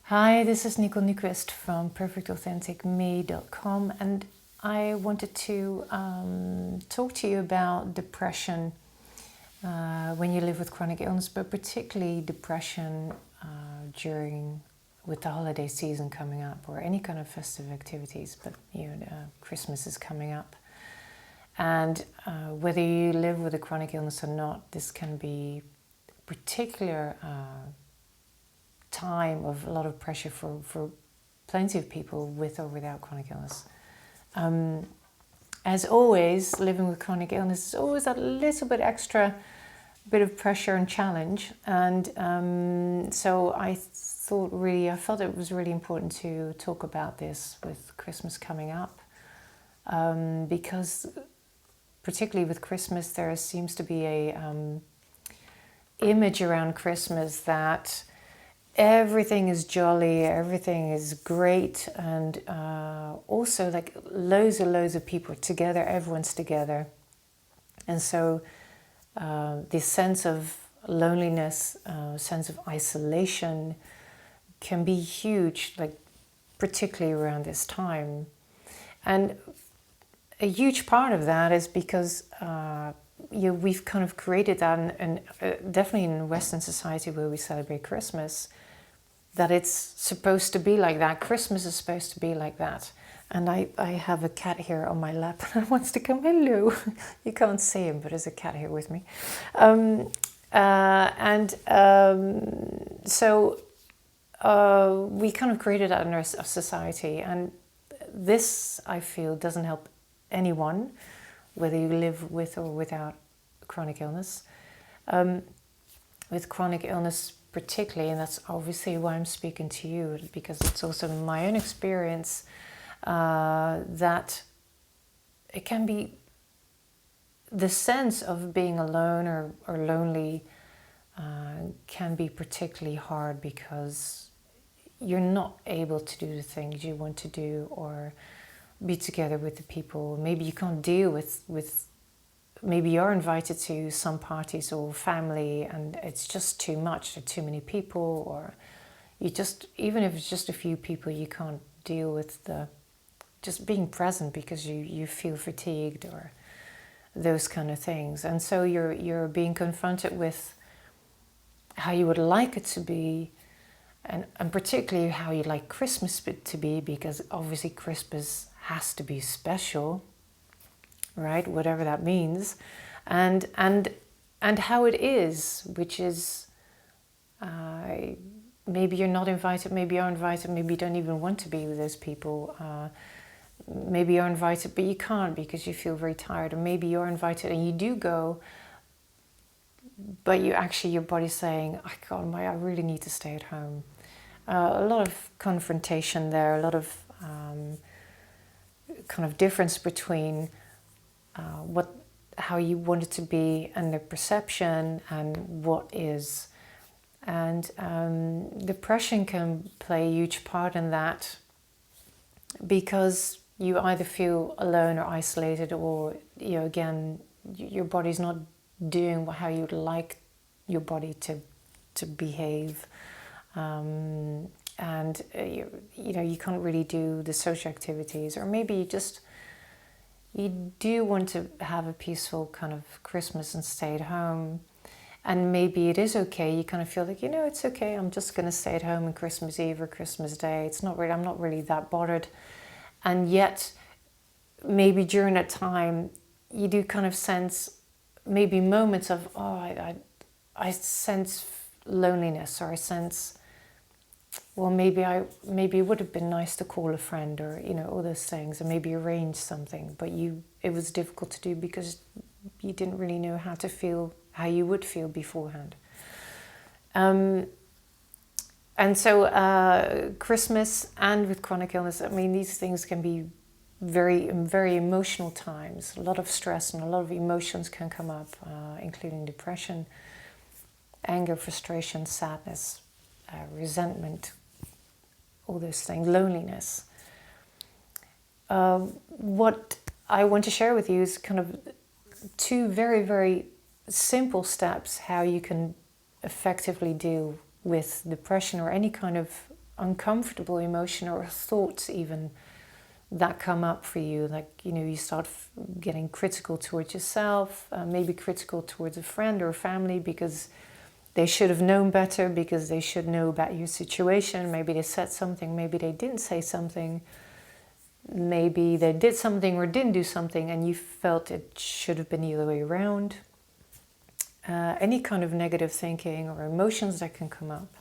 Hi, this is Nicole Nyquist from perfectauthenticme.com, and I wanted to talk to you about depression when you live with chronic illness, but particularly depression with the holiday season coming up, or any kind of festive activities. But Christmas is coming up, and whether you live with a chronic illness or not, this can be particular time of a lot of pressure for plenty of people with or without chronic illness. As always, living with chronic illness is always a little bit extra bit of pressure and challenge, and so I felt it was really important to talk about this with Christmas coming up, because particularly with Christmas there seems to be a image around Christmas that everything is jolly, everything is great, and also like loads and loads of people together, everyone's together. And so this sense of loneliness, sense of isolation can be huge, like particularly around this time. And a huge part of that is because we've kind of created that, and definitely in Western society where we celebrate Christmas, that it's supposed to be like that. Christmas is supposed to be like that. And I have a cat here on my lap and wants to come. Hello. You can't see him, but there's a cat here with me. So we kind of created that in our society. And this, I feel, doesn't help anyone, whether you live with or without chronic illness. With chronic illness particularly, and that's obviously why I'm speaking to you, because it's also my own experience that it can be the sense of being alone or lonely can be particularly hard because you're not able to do the things you want to do or be together with the people. Maybe you can't deal with maybe you're invited to some parties or family and it's just too much, there are too many people, or you just, even if it's just a few people, you can't deal with the just being present because you feel fatigued or those kind of things. And so you're being confronted with how you would like it to be, and particularly how you'd like Christmas to be, because obviously Christmas has to be special, right? Whatever that means, and how it is, which is maybe you're not invited, maybe you're invited, maybe you don't even want to be with those people. Maybe you're invited, but you can't because you feel very tired, or maybe you're invited and you do go, but your body's saying, "I can't, I really need to stay at home." A lot of confrontation there, a lot of kind of difference between how you want it to be and the perception and what is. And depression can play a huge part in that, because you either feel alone or isolated, or again, your body's not doing how you'd like your body to behave, and you can't really do the social activities, or maybe you do want to have a peaceful kind of Christmas and stay at home. And maybe it is okay. You kind of feel like, it's okay. I'm just going to stay at home on Christmas Eve or Christmas Day. I'm not really that bothered. And yet, maybe during that time, you do kind of sense maybe moments of, I sense loneliness, or I sense, well, maybe it would have been nice to call a friend, or all those things, and maybe arrange something, but it was difficult to do because you didn't really know how you would feel beforehand. And so Christmas and with chronic illness, these things can be very, very emotional times. A lot of stress and a lot of emotions can come up, including depression, anger, frustration, sadness, resentment, all those things, loneliness. What I want to share with you is kind of two very, very simple steps how you can effectively deal with depression or any kind of uncomfortable emotion or thoughts even that come up for you, like, you know, you start getting critical towards yourself, maybe critical towards a friend or family because they should have known better, because they should know about your situation. Maybe they said something, maybe they didn't say something, maybe they did something or didn't do something and you felt it should have been the other way around. Any kind of negative thinking or emotions that can come up.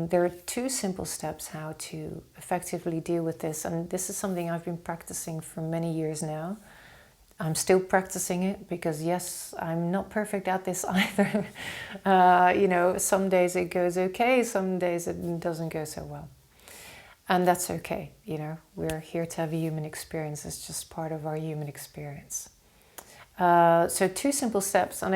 There are 2 simple steps how to effectively deal with this, and this is something I've been practicing for many years now. I'm still practicing it because, yes, I'm not perfect at this either. You know, some days it goes okay, some days it doesn't go so well. And that's okay, you know, we're here to have a human experience. It's just part of our human experience. So 2 simple steps, and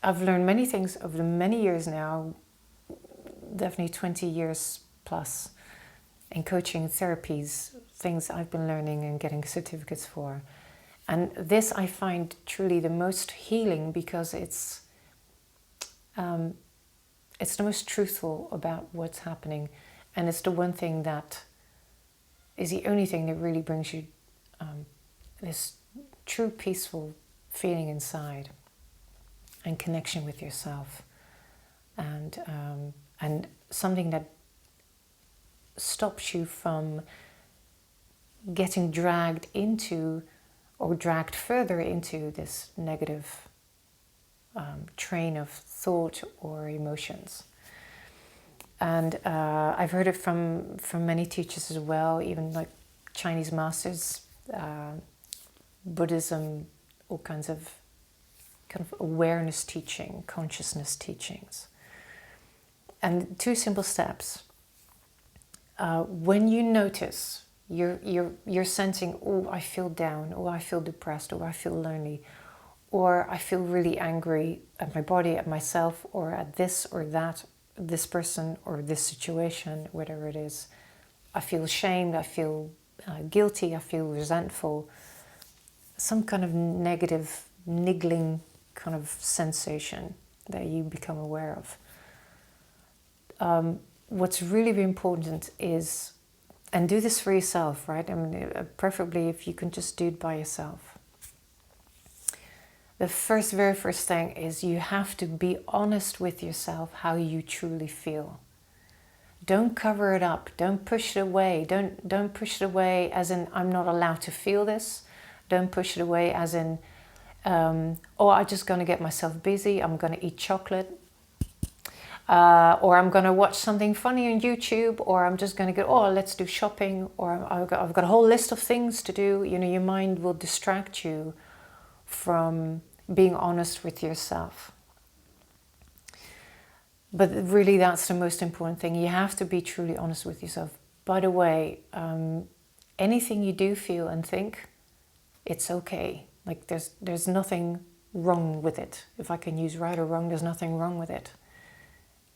I've learned many things over the many years now, definitely 20 years plus in coaching and therapies, things I've been learning and getting certificates for. And this I find truly the most healing because it's the most truthful about what's happening. And it's the one thing that is the only thing that really brings you this true peaceful feeling inside and connection with yourself. And something that stops you from getting dragged into or dragged further into this negative train of thought or emotions. And I've heard it from many teachers as well, even like Chinese masters, Buddhism, all kinds of kind of awareness teaching, consciousness teachings. And 2 simple steps. When you notice you're sensing, oh, I feel down, or I feel depressed, or I feel lonely, or I feel really angry at my body, at myself, or at this or that, this person or this situation, whatever it is. I feel ashamed, I feel guilty, I feel resentful. Some kind of negative, niggling kind of sensation that you become aware of. What's really important is, and do this for yourself, right? I mean, preferably if you can just do it by yourself. The very first thing is you have to be honest with yourself how you truly feel. Don't cover it up. Don't push it away. Don't push it away as in I'm not allowed to feel this. Don't push it away as in oh, I'm just going to get myself busy. I'm going to eat chocolate. Or I'm going to watch something funny on YouTube, or I'm just going to go, oh, let's do shopping, or I've got a whole list of things to do. You know, your mind will distract you from being honest with yourself. But really, that's the most important thing. You have to be truly honest with yourself. By the way, anything you do feel and think, it's okay. Like there's nothing wrong with it. If I can use right or wrong, there's nothing wrong with it.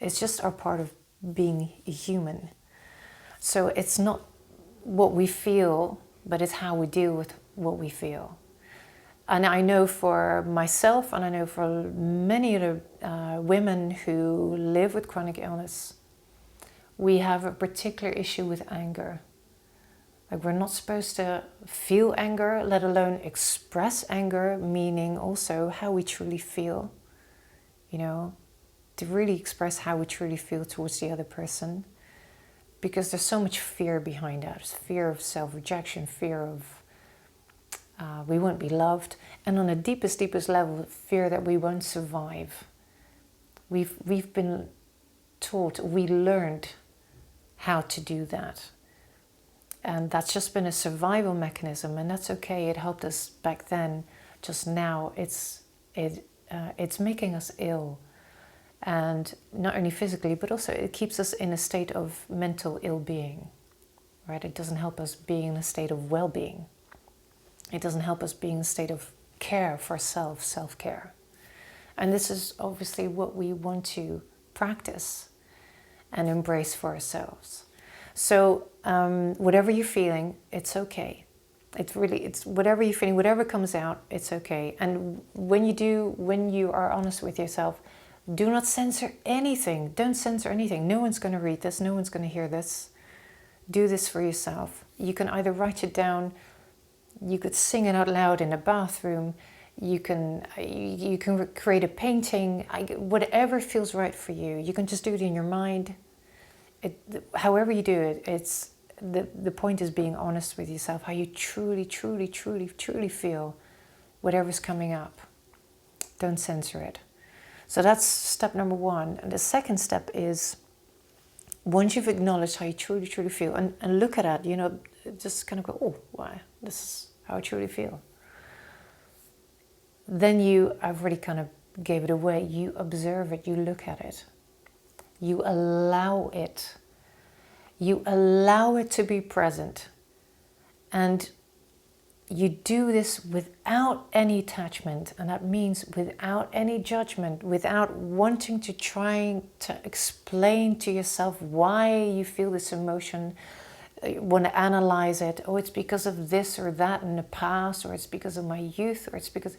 It's just our part of being human. So it's not what we feel, but it's how we deal with what we feel. And I know for myself, and I know for many other women who live with chronic illness, we have a particular issue with anger. Like, we're not supposed to feel anger, let alone express anger, meaning also how we truly feel, you know, to really express how we truly feel towards the other person. Because there's so much fear behind that. There's fear of self-rejection, fear of we won't be loved, and on the deepest level, fear that we won't survive. We've been taught, we learned how to do that. And that's just been a survival mechanism, and that's okay. It helped us back then. Just now, it's making us ill, and not only physically, but also it keeps us in a state of mental ill-being. Right? It doesn't help us being in a state of well-being. It doesn't help us being in a state of care for self-care. And this is obviously what we want to practice and embrace for ourselves. So whatever you're feeling, it's okay. It's whatever you're feeling, whatever comes out, it's okay. And when you are honest with yourself, Do not censor anything. Don't censor anything. No one's going to read this. No one's going to hear this. Do this for yourself. You can either write it down, you could sing it out loud in a bathroom, you can create a painting, whatever feels right for you. You can just do it in your mind. However you do it, it's the point is being honest with yourself, how you truly, truly, truly, truly feel whatever's coming up. Don't censor it. So that's step number one. And the second step is, once you've acknowledged how you truly, truly feel, and look at it, just kind of go, oh, wow, this is how I truly feel. Then I've already kind of gave it away. You observe it, you look at it. You allow it. You allow it to be present. And you do this without any attachment, and that means without any judgment, without wanting to try to explain to yourself why you feel this emotion. You want to analyze it. Oh, it's because of this or that in the past, or it's because of my youth, or it's because...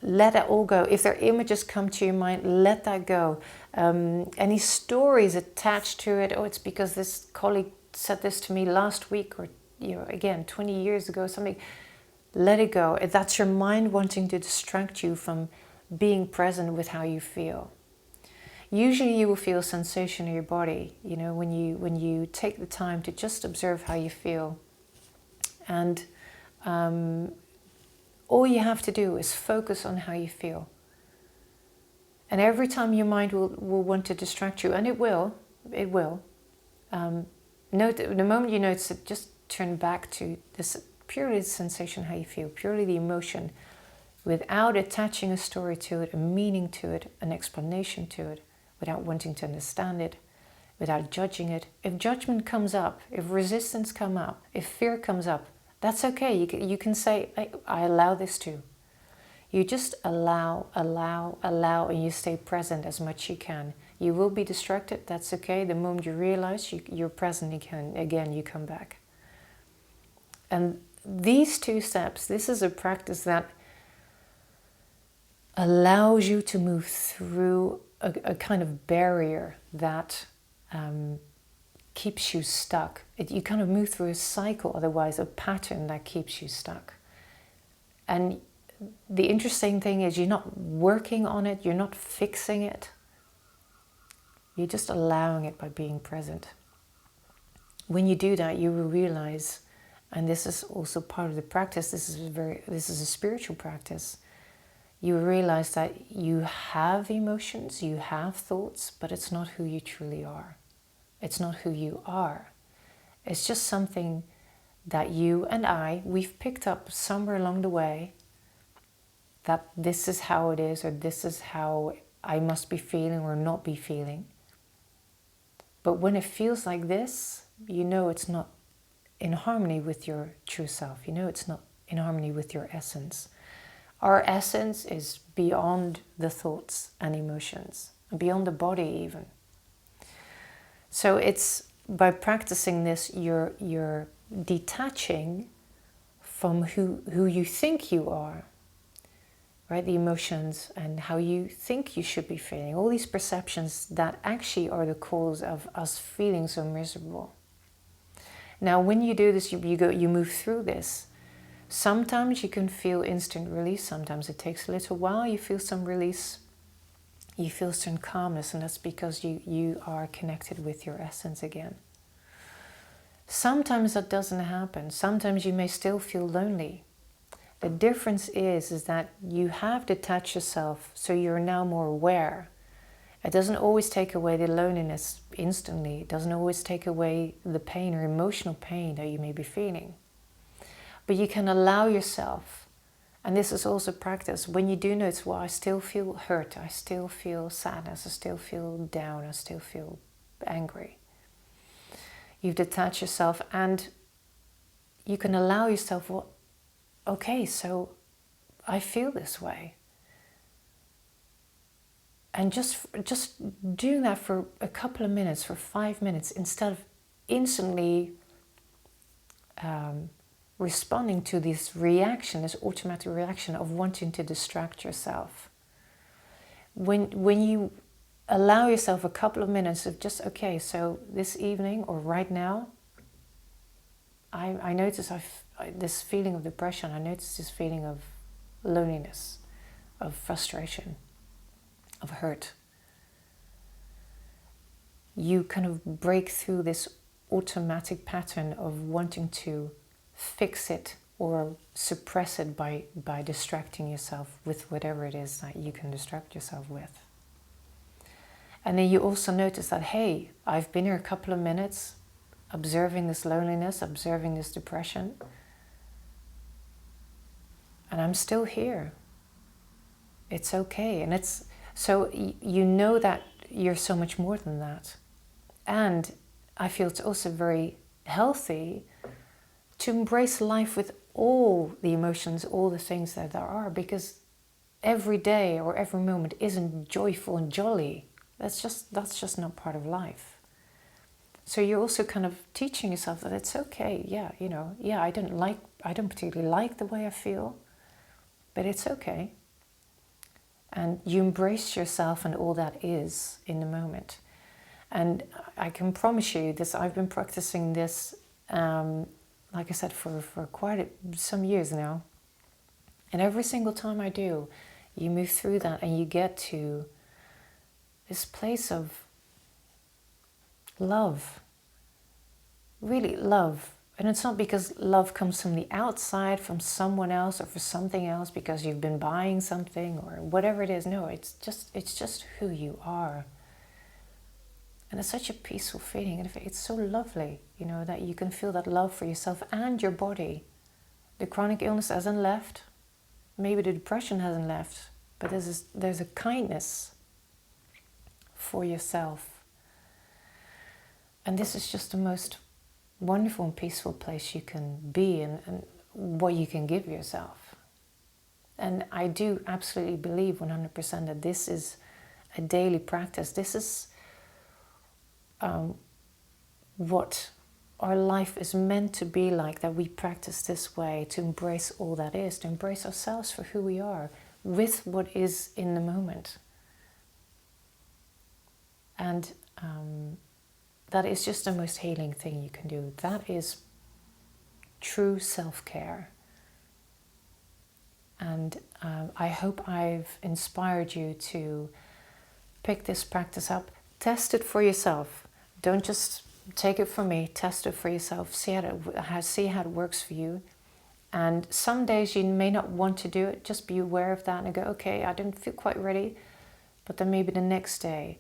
Let it all go. If there are images come to your mind, let that go. Any stories attached to it, oh, it's because this colleague said this to me last week, or again 20 years ago, something. Let it go. That's your mind wanting to distract you from being present with how you feel. Usually you will feel a sensation in your body, when you take the time to just observe how you feel. And all you have to do is focus on how you feel. And every time your mind will want to distract you, and it will, note the moment you notice it, just turn back to this purely the sensation, how you feel, purely the emotion, without attaching a story to it, a meaning to it, an explanation to it, without wanting to understand it, without judging it. If judgment comes up, if resistance comes up, if fear comes up, that's okay. You can say, I allow this too. You just allow, and you stay present as much as you can. You will be distracted, that's okay. The moment you realize you're present again, you come back. And these two steps, this is a practice that allows you to move through a kind of barrier that keeps you stuck. You kind of move through a cycle, otherwise, a pattern that keeps you stuck. And the interesting thing is you're not working on it, you're not fixing it. You're just allowing it by being present. When you do that, you will realize, and this is also part of the practice, this is a spiritual practice, you realize that you have emotions, you have thoughts, but it's not who you truly are. It's not who you are. It's just something that you and we've picked up somewhere along the way, that this is how it is, or this is how I must be feeling or not be feeling. But when it feels like this, it's not in harmony with your true self. It's not in harmony with your essence. Our essence is beyond the thoughts and emotions, beyond the body even. So it's by practicing this, you're detaching from who you think you are, right? The emotions and how you think you should be feeling. All these perceptions that actually are the cause of us feeling so miserable. Now, when you do this, you move through this. Sometimes you can feel instant release. Sometimes it takes a little while. You feel some release. You feel some calmness, and that's because you are connected with your essence again. Sometimes that doesn't happen. Sometimes you may still feel lonely. The difference is that you have detached yourself, so you're now more aware. It doesn't always take away the loneliness instantly. It doesn't always take away the pain or emotional pain that you may be feeling. But you can allow yourself, and this is also practice, when you do notice, well, I still feel hurt, I still feel sadness, I still feel down, I still feel angry. You've detached yourself, and you can allow yourself, well, okay, so I feel this way. And just doing that for a couple of minutes, for 5 minutes, instead of instantly responding to this reaction, this automatic reaction of wanting to distract yourself. when you allow yourself a couple of minutes of just, okay, so this evening or right now, I notice this feeling of depression, I notice this feeling of loneliness, of frustration, of hurt. You kind of break through this automatic pattern of wanting to fix it or suppress it by distracting yourself with whatever it is that you can distract yourself with. And then you also notice that, hey, I've been here a couple of minutes observing this loneliness, observing this depression, and I'm still here. It's okay. And it's so you know that you're so much more than that. And I feel it's also very healthy to embrace life with all the emotions, all the things that there are, because every day or every moment isn't joyful and jolly. That's just not part of life. So you're also kind of teaching yourself that it's okay. Yeah, I don't particularly like the way I feel, but it's okay. And you embrace yourself and all that is in the moment. And I can promise you this, I've been practicing this, like I said, for quite some years now. And every single time I do, you move through that and you get to this place of love, really love. And it's not because love comes from the outside, from someone else or for something else, because you've been buying something or whatever it is. No, it's just who you are. And it's such a peaceful feeling. And it's so lovely, that you can feel that love for yourself and your body. The chronic illness hasn't left. Maybe the depression hasn't left. But there's a kindness for yourself. And this is just the most wonderful and peaceful place you can be and what you can give yourself. And I do absolutely believe 100% that this is a daily practice. This is what our life is meant to be like, that we practice this way, to embrace all that is, to embrace ourselves for who we are, with what is in the moment. And that is just the most healing thing you can do. That is true self-care. And I hope I've inspired you to pick this practice up. Test it for yourself. Don't just take it from me. Test it for yourself. See how it works for you. And some days you may not want to do it. Just be aware of that and go, okay, I don't feel quite ready. But then maybe the next day.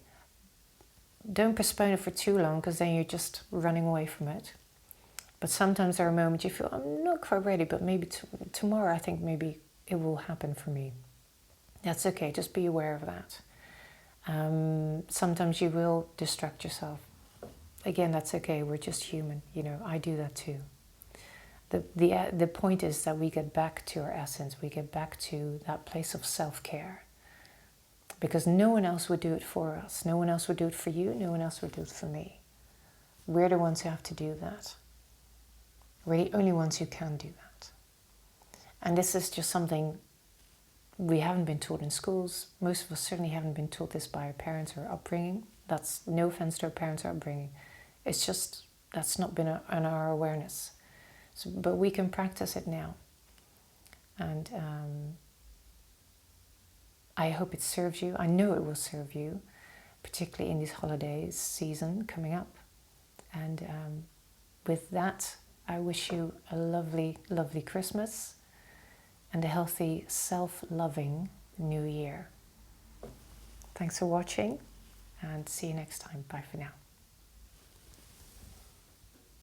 Don't postpone it for too long, because then you're just running away from it. But sometimes there are moments you feel, I'm not quite ready, but maybe tomorrow I think maybe it will happen for me. That's okay. Just be aware of that. Sometimes you will distract yourself. Again, that's okay. We're just human. I do that too. The point is that we get back to our essence. We get back to that place of self-care. Because no one else would do it for us. No one else would do it for you. No one else would do it for me. We're the ones who have to do that. We're the only ones who can do that. And this is just something we haven't been taught in schools. Most of us certainly haven't been taught this by our parents or upbringing. That's no offense to our parents or upbringing. It's just that's not been on our awareness. But we can practice it now. And I hope it serves you. I know it will serve you, particularly in this holidays season coming up. And with that, I wish you a lovely, lovely Christmas and a healthy, self-loving New Year. Thanks for watching and see you next time. Bye for now.